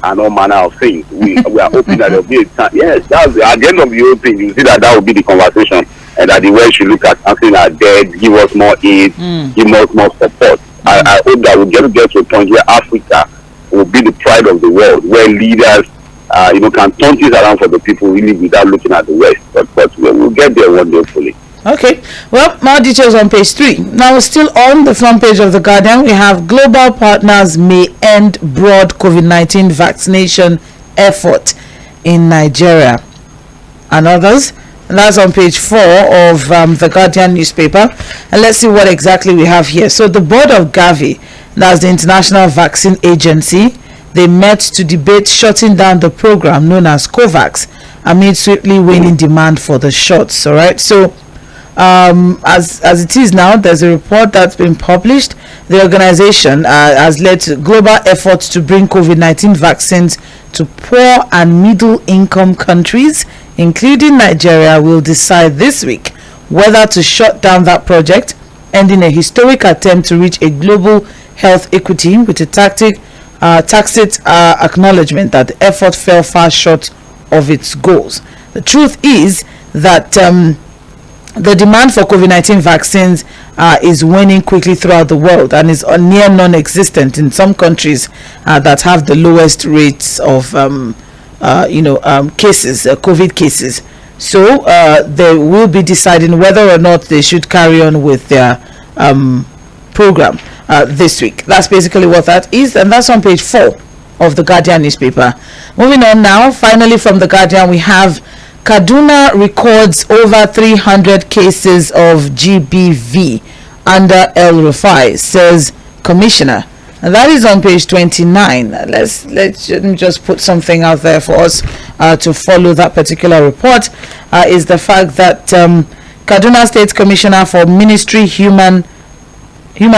and all manner of things. We are hoping that there will be a time. Yes, that's at the end of the whole thing. You see that will be the conversation, and that the West should look at canceling our debt, give us more aid, give us more support. I hope that we'll get to a point where Africa will be the pride of the world, where leaders can turn things around for the people really without looking at the West. But we'll get there one day, hopefully. Okay, well, more details on page 3. Now, still on the front page of The Guardian, we have global partners may end broad COVID-19 vaccination effort in Nigeria and others. And that's on page 4 of The Guardian newspaper. And let's see what exactly we have here. So the board of Gavi, that's the International Vaccine Agency, they met to debate shutting down the program known as COVAX amid swiftly waning demand for the shots. All right, so as it is now, there's a report that's been published. The organization has led to global efforts to bring COVID-19 vaccines to poor and middle income countries, including Nigeria, will decide this week whether to shut down that project, ending a historic attempt to reach a global health equity with a tacit acknowledgement that the effort fell far short of its goals. The truth is that the demand for COVID-19 vaccines is waning quickly throughout the world and is near non-existent in some countries that have the lowest rates of cases, COVID cases. So they will be deciding whether or not they should carry on with their program this week. That's basically what that is, and that's on page 4 of the Guardian newspaper. Moving on now, finally from the Guardian, we have Kaduna records over 300 cases of GBV under El Rufai, says Commissioner. And that is on page 29. Let me just put something out there for us to follow that particular report. Is the fact that Kaduna State Commissioner for Ministry Human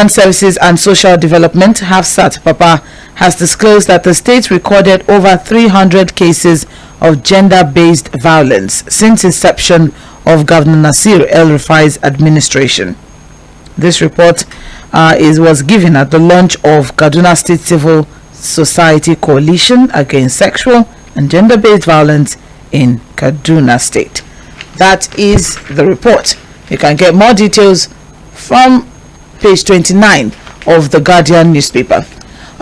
Services and Social Development, Hafsat Papa, has disclosed that the state recorded over 300 cases of gender-based violence since inception of Governor Nasir El-Rufai's administration. This report was given at the launch of Kaduna State Civil Society Coalition Against Sexual and Gender-Based Violence in Kaduna State. That is the report. You can get more details from page 29 of the Guardian newspaper.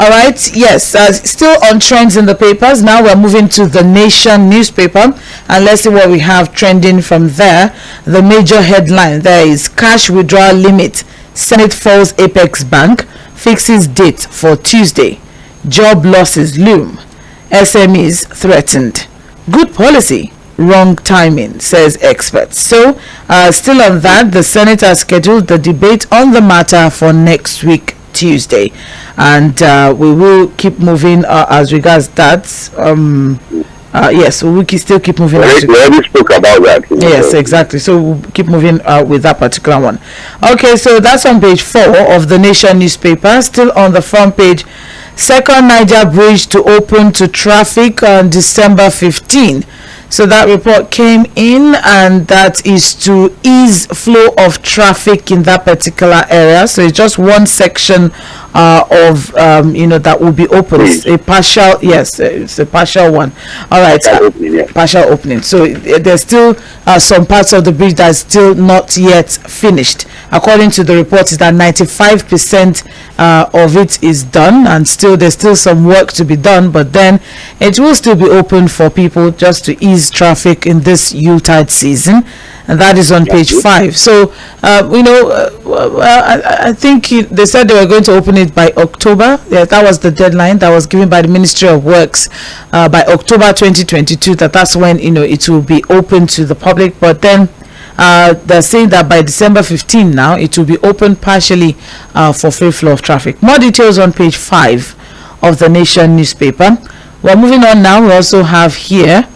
All right, yes, still on trends in the papers. Now we're moving to the Nation newspaper, and let's see what we have trending from there. The major headline there is cash withdrawal limit. Senate falls Apex Bank, fixes date for Tuesday. Job losses loom. SMEs threatened. Good policy, wrong timing, says experts. So, still on that, the Senate has scheduled the debate on the matter for next week, Tuesday, and we will keep moving as regards that. Yes, we will still keep moving. We already spoke about that. Yes, exactly. So we'll keep moving with that particular one. Okay, so that's on page 4 of the Nation newspaper. Still on the front page, second Niger bridge to open to traffic on December 15, So that report came in, and that is to ease flow of traffic in that particular area. So it's just one section of that will be open. It's a partial, yes, it's a partial one. All right, partial opening. So there's still some parts of the bridge that's still not yet finished. According to the report, is that 95% of it is done, and there's still some work to be done, but then it will still be open for people just to ease traffic in this Yuletide season, and that is on page 5. So I think they said they were going to open it by October. Yeah, that was the deadline that was given by the Ministry of Works, by October 2022. That's when it will be open to the public, but then they're saying that by December 15 now it will be open partially for free flow of traffic. More details on page 5 of the Nation newspaper. We're moving on now. We also have here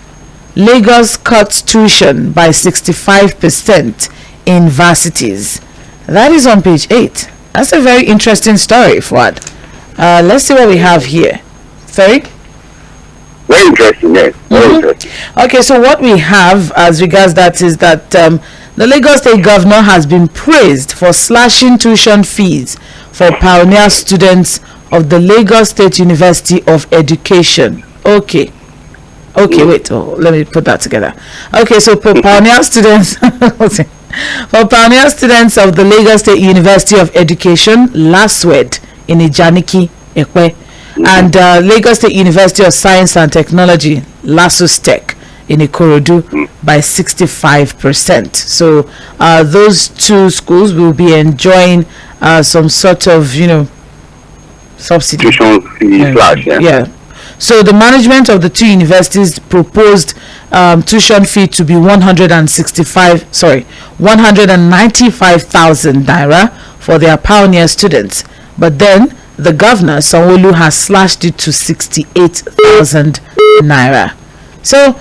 Lagos cuts tuition by 65% in varsities. That is on page 8. That's a very interesting story, Fuad. Let's see what we have here. Sorry? Very interesting, yes. Very interesting. Okay, so what we have as regards that is that the Lagos State Governor has been praised for slashing tuition fees for pioneer students of the Lagos State University of Education. Okay, wait, let me put that together. Okay, so for pioneer students for pioneer students of the Lagos State University of Education, LASWED, in Ijaniki, Ekwe, and Lagos State University of Science and Technology, LASUSTECH, in Ikorodu, by 65%. So those two schools will be enjoying some sort of subsidy. Tuition fee slash, yeah. So the management of the two universities proposed tuition fee to be 195,000 naira for their pioneer students, but then the governor, Sanwo-Olu, has slashed it to 68,000 naira. So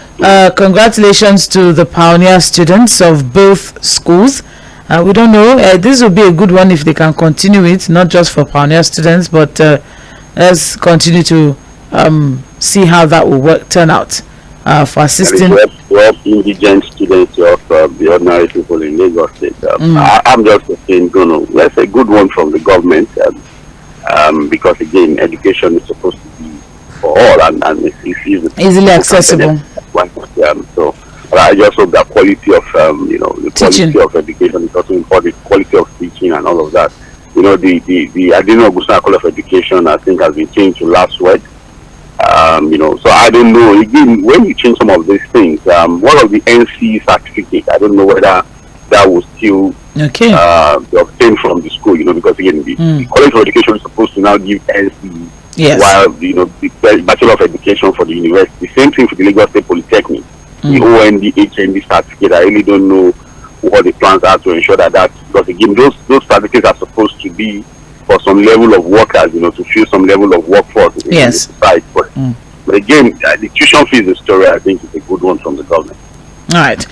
congratulations to the pioneer students of both schools. We don't know, this will be a good one if they can continue it, not just for pioneer students, but let's continue to see how that will turn out for assisting. To help indigent students, to help the ordinary people in Lagos State. I'm just saying, that's a good one from the government, because again, education is supposed to be for all, and it's easily accessible. So I just hope that quality of the teaching. Quality of education is also important. Quality of teaching and all of that. The Adino Augustana College of Education, I think, has been changed to LASWED. So I don't know. Again, when you change some of these things, one of the NC certificate, I don't know whether that will still be obtained from the school. Because again, the College of Education is supposed to now give NC. Yes. While the Bachelor of Education for the university, same thing for the Lagos State Polytechnic, the OND, HND certificate. I really don't know what the plans are to ensure that because again, those certificates are supposed to be for some level of workers, to fill some level of workforce in the society. But again, the tuition fees, the story, I think, is a good one from the government. All right,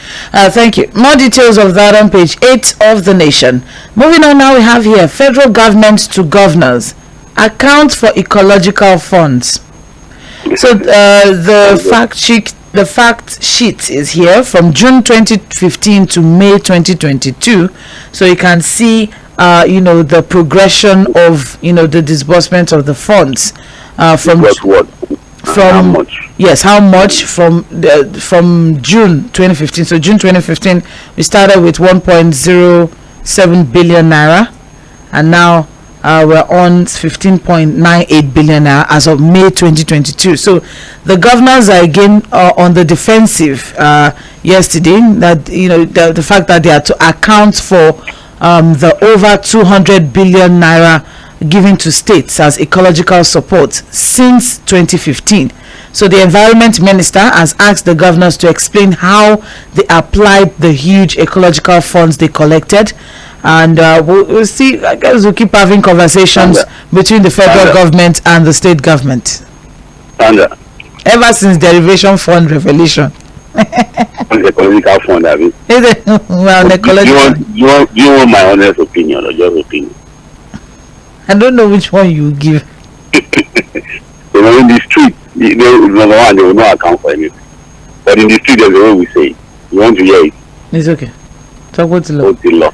thank you. More details of that on page 8 of the Nation. Moving on now, we have here federal government to governors account for ecological funds. So the fact sheet is here from June 2015 to May 2022. So you can see the progression of the disbursement of the funds from how much? Yes, how much from June 2015. So June 2015 we started with 1.07 billion naira, and now we're on 15.98 billion naira as of May 2022. So the governors are again on the defensive yesterday, that the fact that they are to account for the over 200 billion naira given to states as ecological support since 2015. So the environment minister has asked the governors to explain how they applied the huge ecological funds they collected, and we'll see. I guess we'll keep having conversations between the federal government and the state government. Ever since derivation fund revelation. The ecological fund, I mean. Well, do you want my honest opinion or your opinion? I don't know which one you give. In the street, they will not account for anything. But in the street, there's a way we say it. You want to hear it? It's okay. Talk what to love. What's the law?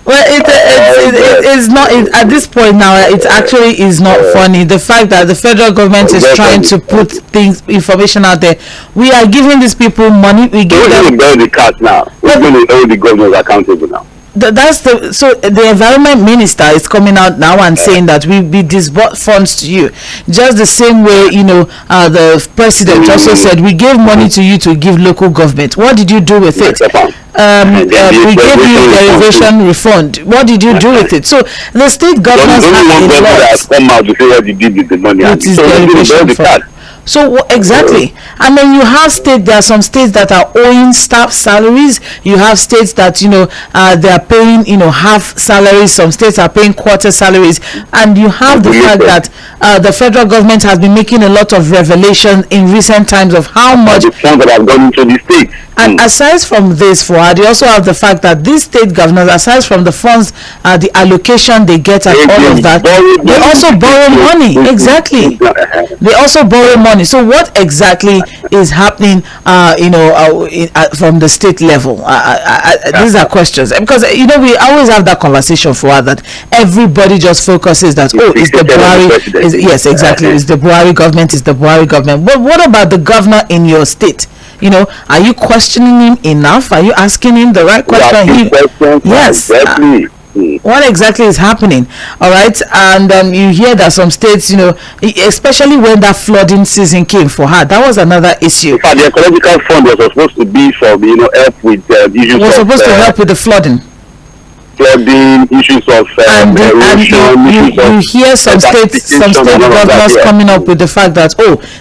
Well, it's not at this point now. It actually is not funny. The fact that the federal government is trying to put information out there. We are giving these people money. We give them. Who's going to the cat now? Who's going to hold the governors accountable now? That's the environment minister is coming out now and saying that we disburse funds to you, just the same way the president also said we gave money to you to give local government. What did you do with it? We gave you derivation refund. What did you do with it? So the state governors have a lot. Come out to say what you did with the money. It is derivation refund. So exactly, and then you have there are some states that are owing staff salaries. You have states that they are paying half salaries. Some states are paying quarter salaries, and you have the fact that the federal government has been making a lot of revelation in recent times of how much the funds that have gone into the states. And aside from this, Fuad, you also have the fact that these state governors, aside from the funds, the allocation they get and all of that, they also borrow money. Exactly. They also borrow money. So what exactly is happening, from the state level? These are questions. Because, we always have that conversation, Fuad, that everybody just focuses that, it's the Buhari. Yes, exactly. It's the Buhari government. It's the Buhari government. But what about the governor in your state? Are you questioning him enough? Are you asking him the right question? Yes. Exactly. What exactly is happening? All right, and you hear that some states, especially when that flooding season came for her, that was another issue. The ecological fund was supposed to be for help with issues. Was supposed to help with the flooding. Issues of erosion, you hear some state governors coming up with the fact that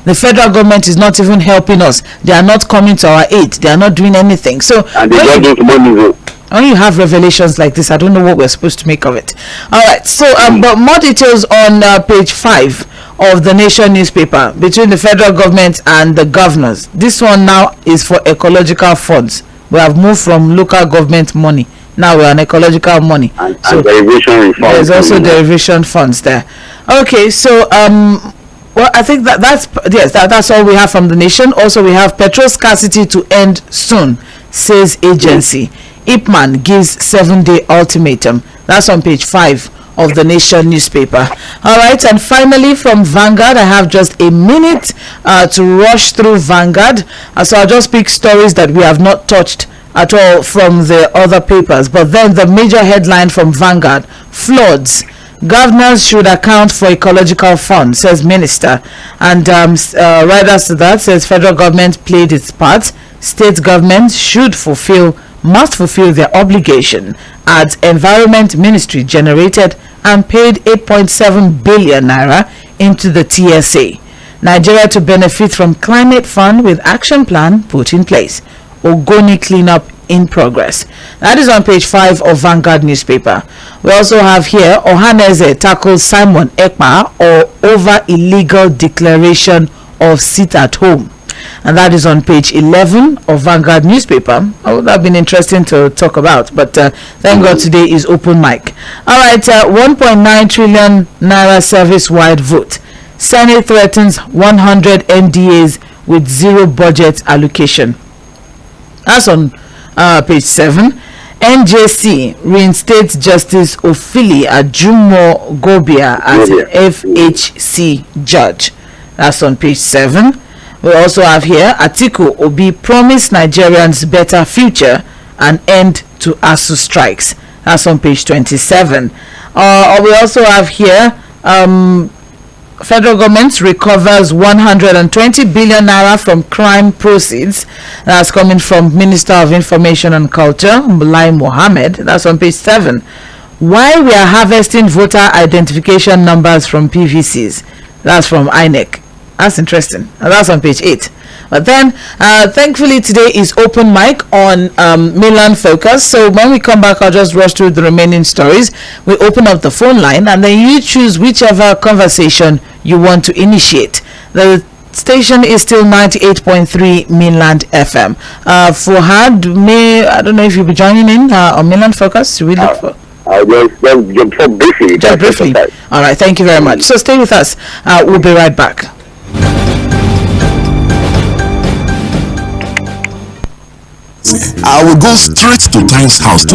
the federal government is not even helping us. They are not coming to our aid. They are not doing anything. So and they got those money. When you have revelations like this, I don't know what we're supposed to make of it. All right. So but more details on page 5 of the Nation newspaper between the federal government and the governors. This one now is for ecological funds. We have moved from local government money. Now we're on ecological money. And derivation funds. There's also derivation funds there. Okay, so well, I think that's all we have from the Nation. Also, we have petrol scarcity to end soon, says agency. Ipman gives 7-day ultimatum. That's on page 5 of the Nation newspaper. All right, and finally from Vanguard, I have just a minute to rush through Vanguard. So I'll just pick stories that we have not touched at all from the other papers. But then the major headline from Vanguard: floods. Governors should account for ecological funds, says minister. And right after that says federal government played its part. State governments must fulfill their obligation. Adds environment ministry generated and paid 8.7 billion naira into the TSA. Nigeria to benefit from climate fund with action plan put in place. Ogoni cleanup in progress. That is on page 5 of Vanguard newspaper. We also have here Ohaneze tackles Simon Ekpa over illegal declaration of sit at home. And that is on page 11 of Vanguard newspaper. That would have been interesting to talk about, but thank God today is open mic. All right, 1.9 trillion naira service-wide vote. Senate threatens 100 NDAs with zero budget allocation. That's on page 7. NJC reinstates Justice Ofili Ajumo Gobia as FHC judge. That's on page 7. We also have here Atiku Obi promise Nigerians better future and end to ASU strikes. That's on page 27. We also have here federal government recovers 120 billion naira from crime proceeds. That's coming from Minister of Information and Culture, Mulai Mohammed. That's on page 7. Why we are harvesting voter identification numbers from PVCs. That's from INEC. That's interesting. That's on page 8. But then, thankfully, today is open mic on Milan Focus. So when we come back, I'll just rush through the remaining stories. We open up the phone line, and then you choose whichever conversation you want to initiate. The station is still 98.3 Mainland FM. Fuhad, I don't know if you'll be joining in on Milan Focus. Should we look for? Just briefly. All right, thank you very much. So stay with us. We'll be right back. I will go straight to Time's house to